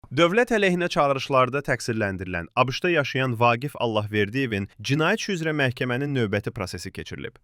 Dövlət əleyhinə çağırışlarda təqsirləndirilən ABŞ-da yaşayan Vaqif Allahverdiyevin cinayət işi üzrə məhkəmənin növbəti prosesi keçirilib.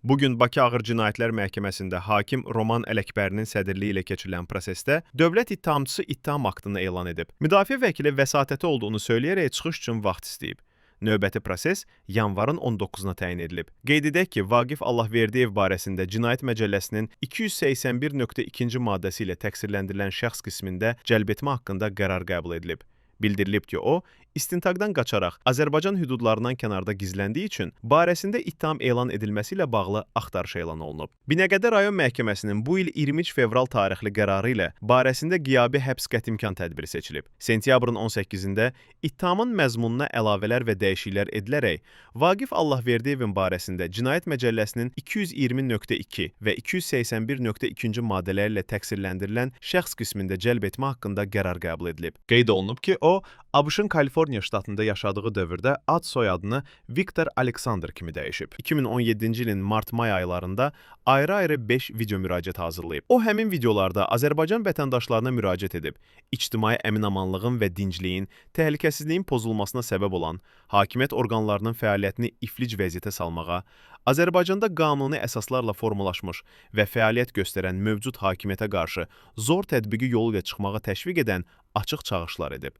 Bugün Bakı Ağır Cinayətlər Məhkəməsində hakim Roman Ələkbərinin sədrliyi ilə keçirilən prosesdə dövlət ittihamçısı ittiham aktını elan edib. Müdafiə vəkili vəsatəti olduğunu söyləyərək çıxış üçün vaxt istəyib. Növbəti proses yanvarın 19-na təyin edilib. Qeyd edək ki, Vaqif Allahverdiyev barəsində Cinayət Məcəlləsinin 281.2-ci maddəsi ilə təqsirləndirilən şəxs qismində cəlbetmə haqqında qərar qəbul edilib. Bildirilib ki, o, istintaqdan qaçaraq Azərbaycan hüdudlarından kənarda gizləndiyi üçün barəsində ittiham elan edilməsi ilə bağlı axtarış elan olunub. Binəqədi rayon məhkəməsinin bu il 23 fevral tarixli qərarı ilə barəsində qiyabi həbs qətimkan tədbiri seçilib. Sentyabrın 18-də ittihamın məzmununa əlavələr və dəyişikliklər edilərək Vaqif Allahverdiyevin barəsində Cinayət Məcəlləsinin 220.2 və 281.2-ci maddələri ilə təqsirləndirilən şəxs qismində cəlb etmə haqqında qərar qəbul edilib. Qeyd olunub ki, o, ABŞ-ın Kaliforniya ştatında yaşadığı dövrdə ad soyadını Viktor Aleksandr kimi dəyişib. 2017-ci ilin mart-may aylarında ayrı-ayrı 5 video müraciət hazırlayıb. O, həmin videolarda Azərbaycan vətəndaşlarına müraciət edib, ictimai əmin-amanlığın və dincliyin, təhlükəsizliyin pozulmasına səbəb olan hakimiyyət orqanlarının fəaliyyətini iflic vəziyyətə salmağa, Azərbaycanda qanuni əsaslarla formalaşmış və fəaliyyət göstərən mövcud hakimiyyətə qarşı zor tətbiqi yolu ilə çıxmağa təşviq edən açıq çağırışlar edib.